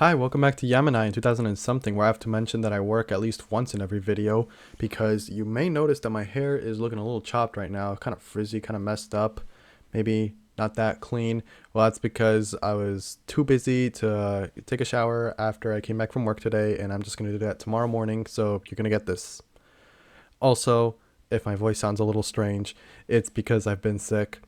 Hi, welcome back to Yamini in 2000 and something, where I have to mention that I work at least once in every video because you may notice that my hair is looking a little chopped right now, kind of frizzy, kind of messed up, maybe not that clean. Well, that's because I was too busy to take a shower after I came back from work today, and I'm just going to do that tomorrow morning, so you're going to get this. Also, if my voice sounds a little strange, it's because I've been sick.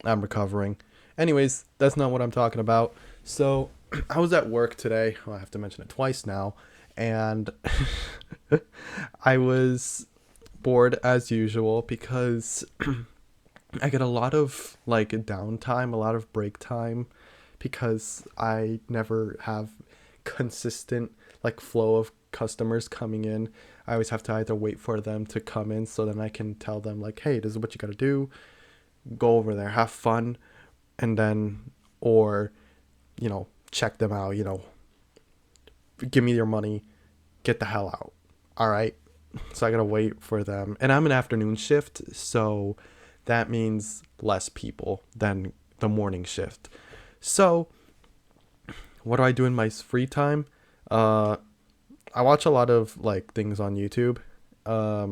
I'm recovering. Anyways, that's not what I'm talking about. So, I was at work today. Well, I have to mention it twice now. And I was bored as usual because I get a lot of like downtime, a lot of break time because I never have consistent like flow of customers coming in. I always have to either wait for them to come in so then I can tell them like, "Hey, this is what you got to do. Go over there, have fun." And then or check them out, give me your money, get the hell out. All right. So I got to wait for them. And I'm an afternoon shift, so that means less people than the morning shift. So, what do I do in my free time? Uh I watch a lot of like things on YouTube. I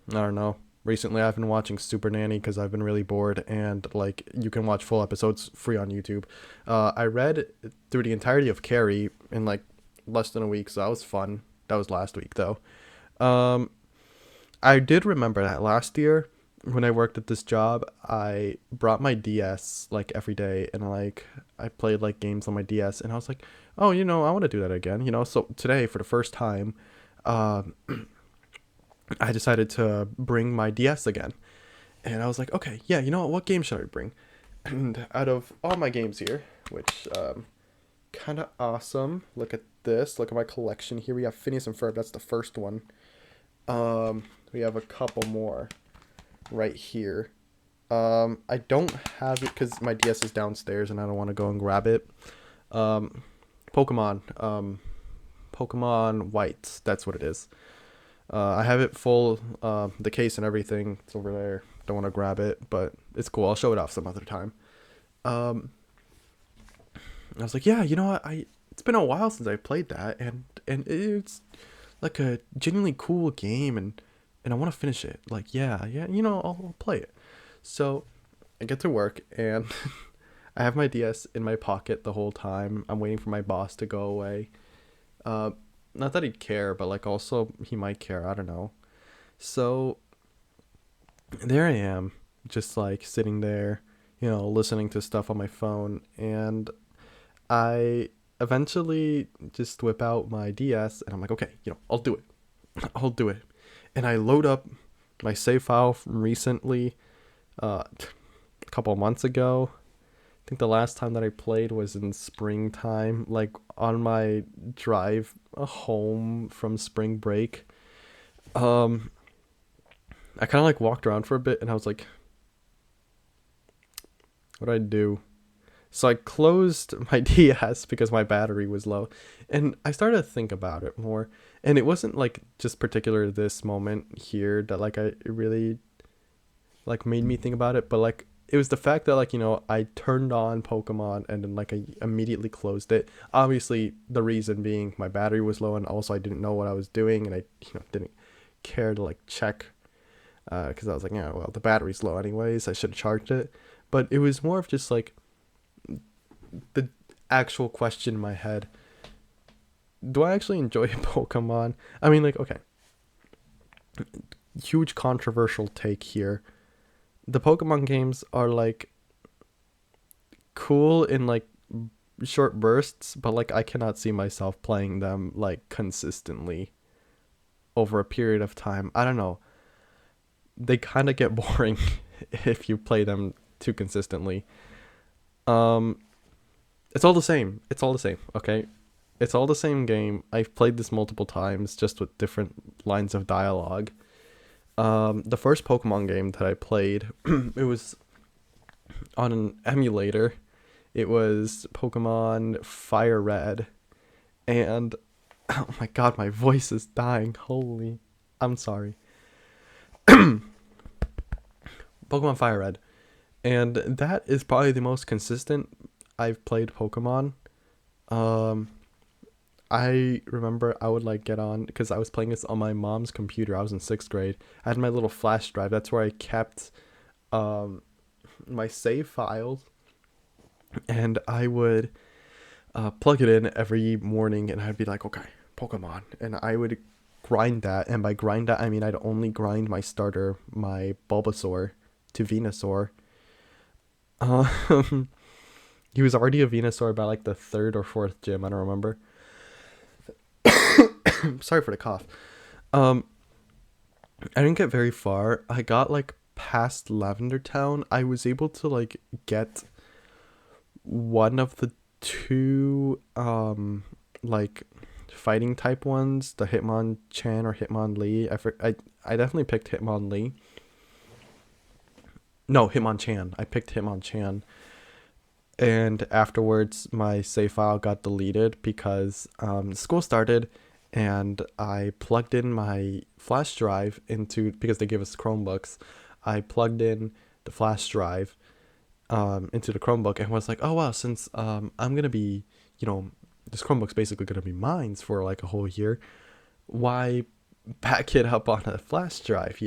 don't know. Recently, I've been watching Super Nanny because I've been really bored, and like you can watch full episodes free on YouTube. I read through the entirety of Carrie in like less than a week, so that was fun. That was last week though. Um, I did remember that last year when I worked at this job, I brought my DS like every day, and like I played like games on my DS, and I was like, oh, I want to do that again. So today for the first time, uh, I decided to bring my DS again. And I was like, okay, yeah, you know what game should I bring? And out of all my games here, which kind of awesome. Look at this. Look at my collection. Here we have Phineas and Ferb. That's the first one. We have a couple more right here. I don't have it because my DS is downstairs and I don't want to go and grab it. Um, Pokemon. Pokemon White. That's what it is. I have it full, the case and everything. It's over there. Don't want to grab it, but it's cool. I'll show it off some other time. Um, I was like, yeah, you know what? It's been a while since I played that, and it's like a genuinely cool game, and I want to finish it. Like, yeah, I'll play it. So I get to work, and I have my DS in my pocket the whole time. I'm waiting for my boss to go away. Uh, Not that he'd care, but like also he might care. I don't know. So there I am, just like sitting there, listening to stuff on my phone, and I eventually just whip out my DS, and I'm like, okay, I'll do it. I'll do it. And I load up my save file from recently, a couple of months ago. I think the last time that I played was in springtime, like on my drive home from spring break. Um, I kind of like walked around for a bit and I was like, what do I do? So I closed my DS because my battery was low, and I started to think about it more. And it wasn't like just particular to this moment here that like it really like made me think about it, but like it was the fact that like I turned on Pokemon and then like I immediately closed it. Obviously, the reason being my battery was low, and also I didn't know what I was doing, and I didn't care to like check because I was like, yeah, well, the battery's low anyways. I should have charged it. But it was more of just like the actual question in my head: do I actually enjoy Pokemon? I mean, like, okay, huge controversial take here. The Pokemon games are like cool in like short bursts, but like I cannot see myself playing them like consistently over a period of time. I don't know. They kind of get boring if you play them too consistently. Um, it's all the same. It's all the same. Okay, it's all the same game. I've played this multiple times, just with different lines of dialogue. The first Pokemon game that I played, it was on an emulator. It was Pokemon Fire Red, and oh my god, my voice is dying. Holy, I'm sorry. Pokemon Fire Red, and that is probably the most consistent I've played Pokemon. Um, I remember I would like get on because I was playing this on my mom's computer. I was in sixth grade. I had my little flash drive. That's where I kept um my save files, and I would plug it in every morning, and I'd be like, okay, Pokemon, and I would grind that. And by grind that, I mean I'd only grind my starter, my Bulbasaur, to Venusaur. Um, he was already a Venusaur by like the third or fourth gym. I don't remember. Sorry for the cough. Um, I didn't get very far. I got like past Lavender Town. I was able to like get one of the two like fighting type ones, the Hitmonchan or Hitmonlee. I definitely picked Hitmonlee. No, Hitmonchan. I picked Hitmonchan. And afterwards my save file got deleted because school started, and I plugged in my flash drive into, because they gave us Chromebooks. I plugged in the flash drive into the Chromebook and was like, oh wow, since I'm gonna be, this Chromebook's basically gonna be mine for like a whole year, why back it up on a flash drive?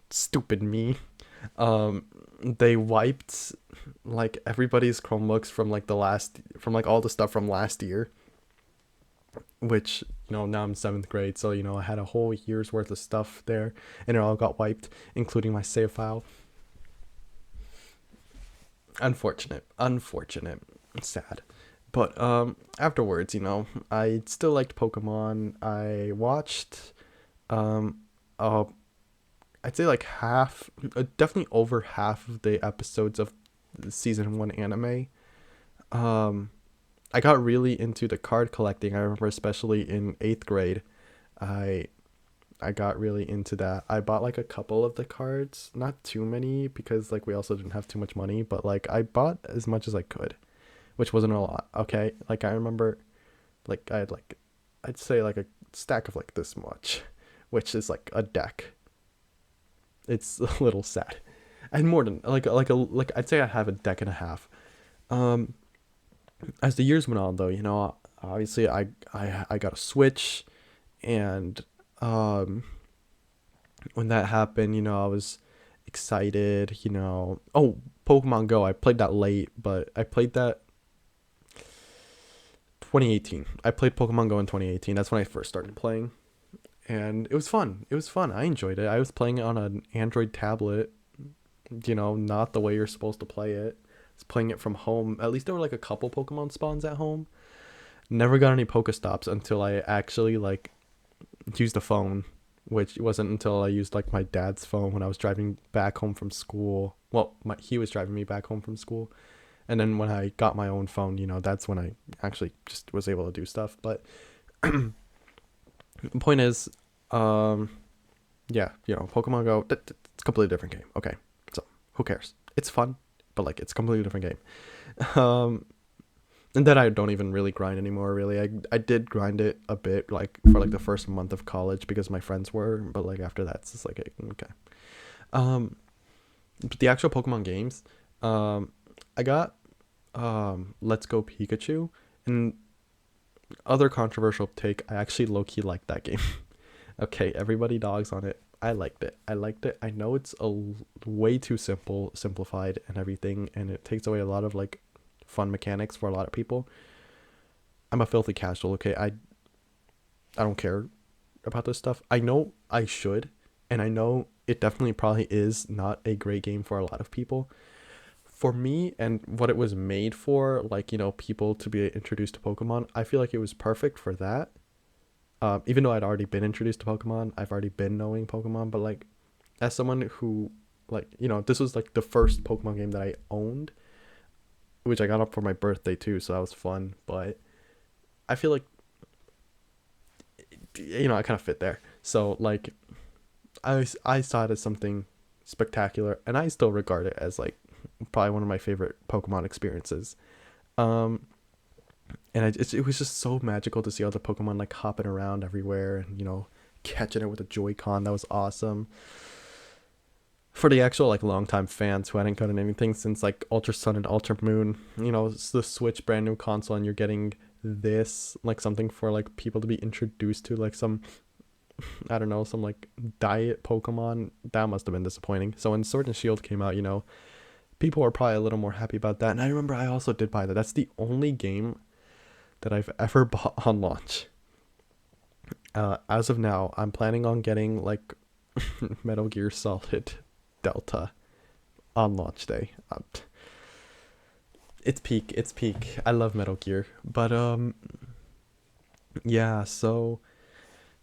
Stupid me. They wiped like everybody's Chromebooks from like from like all the stuff from last year, which now I'm seventh grade, so I had a whole year's worth of stuff there, and it all got wiped, including my save file. Unfortunate, sad. But afterwards, I still liked Pokemon. I watched um uh I'd say like half, definitely over half of the episodes of the season 1 anime. um I got really into the card collecting. I remember especially in 8th grade, I I got really into that. I bought like a couple of the cards, not too many because like we also didn't have too much money, but like I bought as much as I could, which wasn't a lot. Okay, like I remember, like I had like, I'd say like a stack of like this much, which is like a deck. It's a little sad. And more than like I'd say I have a deck and a half. Um, as the years went on, though, obviously I got a Switch, and um, when that happened, I was excited. Oh, Pokemon Go. I played that late, but I played that 2018. I played Pokemon Go in 2018. That's when I first started playing, and it was fun. It was fun. I enjoyed it. I was playing it on an Android tablet. Not the way you're supposed to play it. I was playing it from home. At least there were like a couple Pokemon spawns at home. Never got any Pokestops until I actually like used a phone, which wasn't until I used like my dad's phone when I was driving back home from school. Well, he was driving me back home from school, and then when I got my own phone, that's when I actually just was able to do stuff. But the point is, yeah, Pokemon Go, it's a completely different game. Okay, so who cares? It's fun, but like it's a completely different game. And then I don't even really grind anymore. Really, I did grind it a bit, like for like the first month of college because my friends were, but like after that, it's just like okay. But the actual Pokemon games, I got Let's Go Pikachu, and other controversial take, I actually low-key like that game. Okay, everybody dogs on it. I liked it. I know it's way too simplified and everything, and it takes away a lot of like fun mechanics for a lot of people. I'm a filthy casual, okay? I don't care about this stuff. I know I should, and I know it definitely probably is not a great game for a lot of people. For me and what it was made for, like, people to be introduced to Pokemon, I feel like it was perfect for that. Even though I'd already been introduced to Pokemon, I've already been knowing Pokemon, but like, as someone who, like, this was like the first Pokemon game that I owned, which I got up for my birthday too, so that was fun. But I feel like, I kind of fit there. So like, I saw it as something spectacular, and I still regard it as like probably one of my favorite Pokemon experiences. Um, and it was just so magical to see all the Pokemon like hopping around everywhere, and catching it with a Joy-Con. That was awesome. For the actual like longtime fans who hadn't gotten anything since like Ultra Sun and Ultra Moon, it's the Switch brand new console, and you're getting this like something for like people to be introduced to, like some, I don't know, some like diet Pokemon. That must have been disappointing. So when Sword and Shield came out, people were probably a little more happy about that. And I remember I also did buy that. That's the only game that I've ever bought on launch. As of now, I'm planning on getting like Metal Gear Solid Delta on launch day. It's peak. It's peak. I love Metal Gear, but yeah. So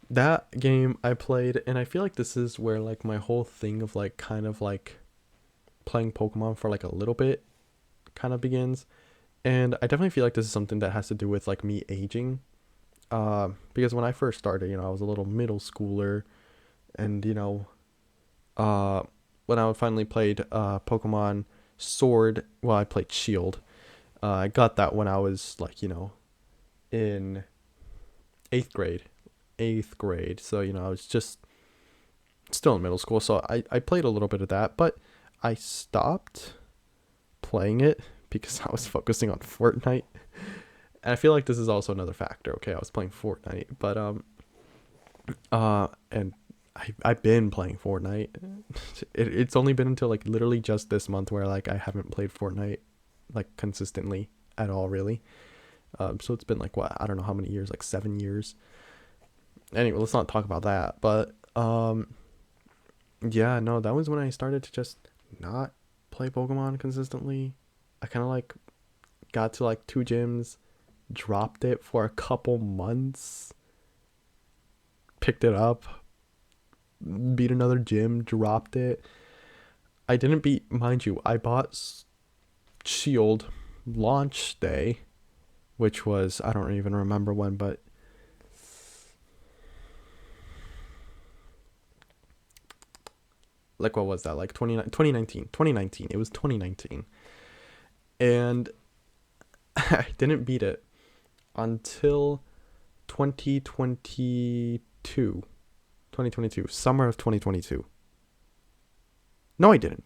that game I played, and I feel like this is where like my whole thing of like kind of like playing Pokemon for like a little bit kind of begins. And I definitely feel like this is something that has to do with like me aging. Because when I first started, I was a little middle schooler, and uh, when I finally played Pokemon Sword, well, I played Shield. I got that when I was like, in eighth grade. Eighth grade. So, I was just still in middle school. So I played a little bit of that, but I stopped playing it because I was focusing on Fortnite. And I feel like this is also another factor. Okay, I was playing Fortnite, but and I've been playing Fortnite. It's only been until like literally just this month where like I haven't played Fortnite like consistently at all, really. So it's been like, what, I don't know how many years, like 7 years. Anyway, let's not talk about that. But yeah, no, that was when I started to just not play Pokemon consistently. I kind of like got to like 2 gyms, dropped it for a couple months, picked it up, beat another gym, dropped it. I didn't beat, mind you, I bought Shield launch day, which was, I don't even remember when, but like, what was that? Like 2019. It was 2019. And I didn't beat it until 2022, summer of 2022. No, I didn't.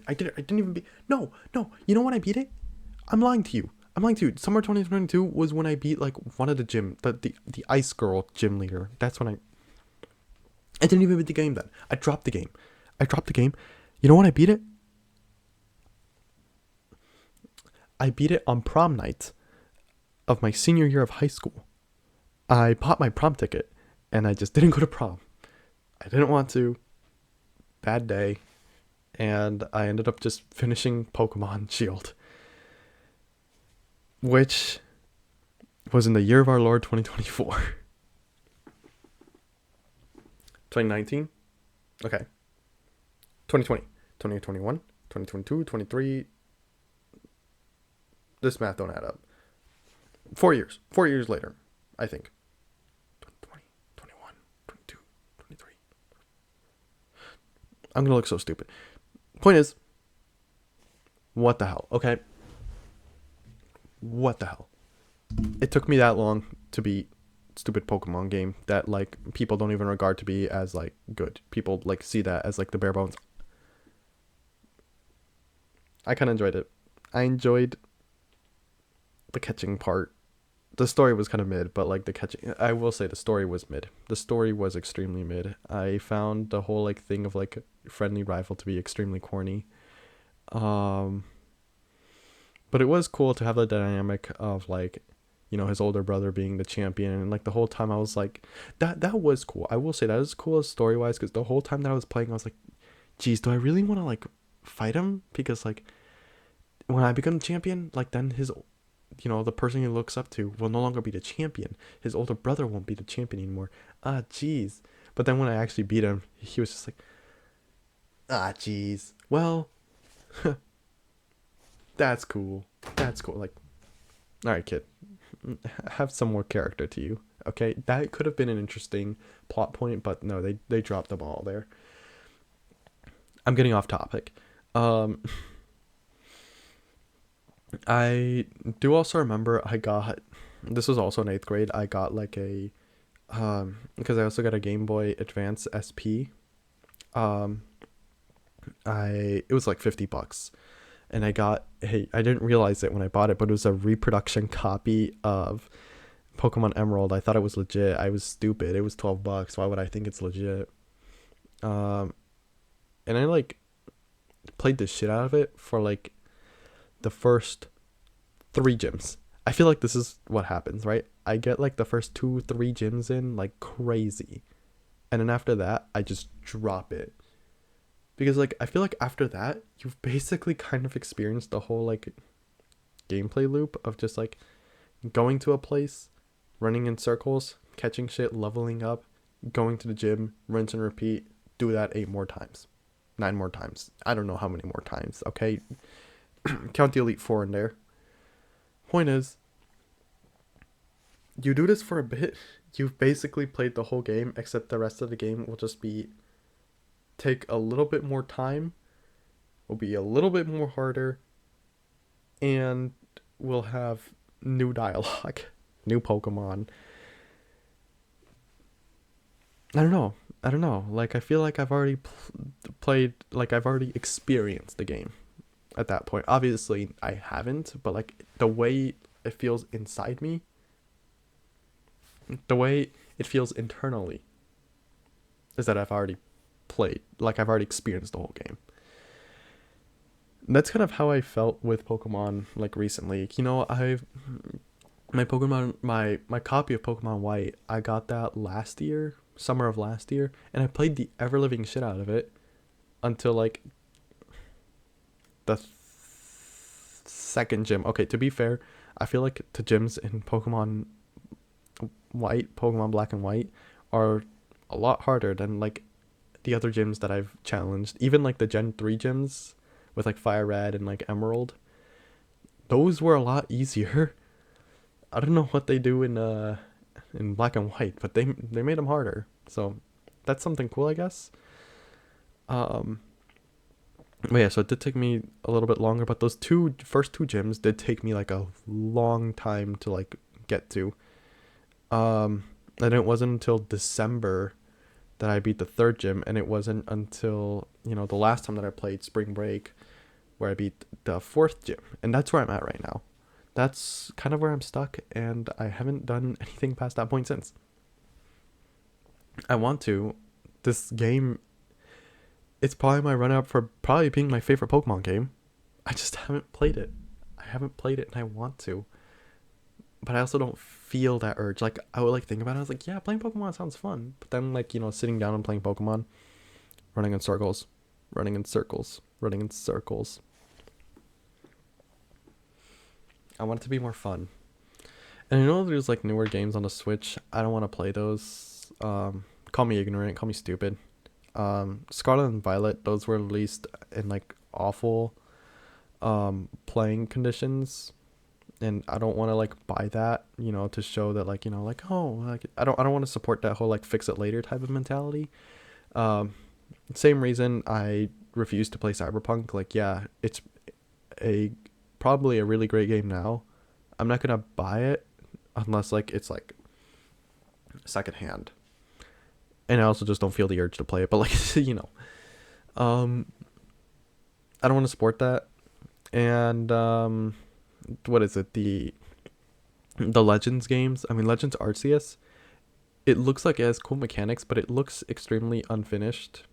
I didn't even beat. No. You know when I beat it? I'm lying to you. Summer 2022 was when I beat like one of the Ice Girl gym leader. That's when I didn't even beat the game then. I dropped the game. You know when I beat it? I beat it on prom night of my senior year of high school. I bought my prom ticket and I just didn't go to prom. I didn't want to. Bad day. And I ended up just finishing Pokemon Shield, which was in the year of our Lord 2024. 2019? Okay. 2020, 2021, 2022, 23. This math don't add up. 4 years. 4 years later, I think. 20, 21, 22, 23. I'm going to look so stupid. Point is, what the hell? Okay. What the hell? It took me that long to beat stupid Pokemon game that like people don't even regard to be as like good. People like see that as like the bare bones. I kind of enjoyed it. I enjoyed the catching part. The story was kind of mid, but like the catching, I will say the story was mid. The story was extremely mid. I found the whole like thing of like friendly rival to be extremely corny. But it was cool to have the dynamic of like, his older brother being the champion, and like the whole time I was like, that was cool. I will say that was cool story wise, because the whole time that I was playing, I was like, geez, do I really want to like fight him? Because like when I become champion, like then his, the person he looks up to will no longer be the champion. His older brother won't be the champion anymore. Jeez. But then when I actually beat him, he was just like, jeez. Well, that's cool. Like, all right, kid, have some more character to you. Okay, that could have been an interesting plot point, but no, they dropped the ball there. I'm getting off topic. I do also remember this was also in 8th grade. I got like because I also got a Game Boy Advance SP. It was like $50, and I didn't realize it when I bought it, but it was a reproduction copy of Pokemon Emerald. I thought it was legit. I was stupid. It was $12. Why would I think it's legit? Um, and I like played the shit out of it for like the first three gyms. I feel like this is what happens, right? I get like the first 2, 3 gyms in like crazy, and then after that, I just drop it because like I feel like after that, you've basically kind of experienced the whole like gameplay loop of just like going to a place, running in circles, catching shit, leveling up, going to the gym, rinse and repeat. Do that 8 more times, 9 more times. I don't know how many more times. Okay, count the Elite Four in there. Point is, you do this for a bit, you've basically played the whole game, except the rest of the game will just be take a little bit more time, will be a little bit more harder, and will have new dialogue, new Pokemon. I don't know. I don't know. Like I feel like I've already played, like I've already experienced the game at that point. Obviously, I haven't, but like the way it feels inside me, the way it feels internally, is that I've already played, like I've already experienced the whole game. And that's kind of how I felt with Pokemon like recently. You know, I've my copy of Pokemon White, I got that last year, summer of last year, and I played the ever living shit out of it until like the second gym. Okay, to be fair, I feel like the gyms in Pokemon White, Pokemon Black and White, are a lot harder than like the other gyms that I've challenged. Even like the Gen 3 gyms with like Fire Red and like Emerald, those were a lot easier. I don't know what they do in Black and White, but they made them harder. So that's something cool, I guess. Um, but yeah, so it did take me a little bit longer, but those first two gyms did take me like a long time to like get to. And it wasn't until December that I beat the third gym, and it wasn't until, you know, the last time that I played Spring Break where I beat the fourth gym. And that's where I'm at right now. That's kind of where I'm stuck, and I haven't done anything past that point since. I want to. This game, it's probably my run up for probably being my favorite Pokemon game. I just haven't played it. I haven't played it, and I want to. But I also don't feel that urge. Like, I would like think about it. I was like, yeah, playing Pokemon sounds fun. But then, like, you know, sitting down and playing Pokemon, running in circles, running in circles, running in circles. I want it to be more fun. And I know there's like newer games on the Switch. I don't want to play those. Call me ignorant, call me stupid. Scarlet and Violet, those were released in like awful playing conditions, and I don't want to like buy that, you know, to show that like, you know, like, oh, like I don't want to support that whole like fix it later type of mentality. Same reason I refuse to play Cyberpunk. Like, yeah, it's a probably a really great game now. I'm not gonna buy it unless like it's like secondhand, and I also just don't feel the urge to play it. But like you know, I don't want to support that. And what is it, the Legends games? I mean, Legends Arceus, it looks like it has cool mechanics, but it looks extremely unfinished,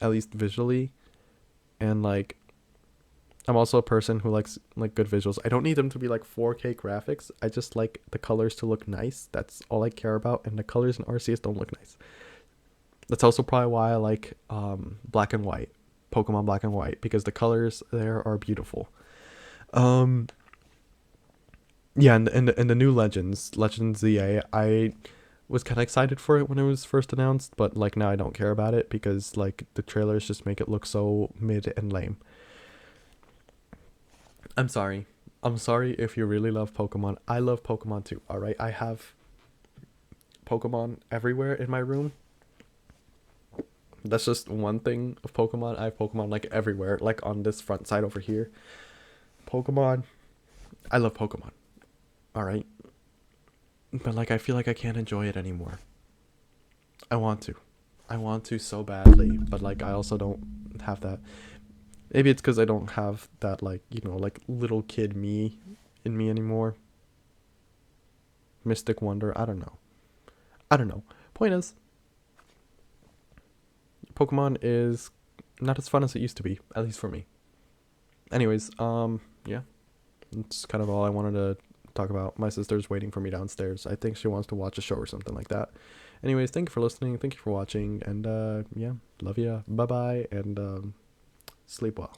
at least visually. And like, I'm also a person who likes like good visuals. I don't need them to be like 4K graphics. I just like the colors to look nice. That's all I care about. And the colors in Arceus don't look nice. That's also probably why I like Black and White, Pokemon Black and White, because the colors there are beautiful. Yeah, and the new Legends ZA, I was kind of excited for it when it was first announced, but like now I don't care about it because like the trailers just make it look so mid and lame. I'm sorry. I'm sorry if you really love Pokemon. I love Pokemon too, alright? I have Pokemon everywhere in my room. That's just one thing of Pokemon. I have Pokemon like everywhere, like on this front side over here. Pokemon. I love Pokemon. Alright? But like I feel like I can't enjoy it anymore. I want to. I want to so badly, but like I also don't have that. Maybe it's because I don't have that, like, you know, like little kid me in me anymore. Mystic wonder. I don't know. I don't know. Point is, Pokemon is not as fun as it used to be, at least for me. Anyways, yeah, that's kind of all I wanted to talk about. My sister's waiting for me downstairs. I think she wants to watch a show or something like that. Anyways, thank you for listening. Thank you for watching. And yeah, love ya. Bye bye. And sleep well.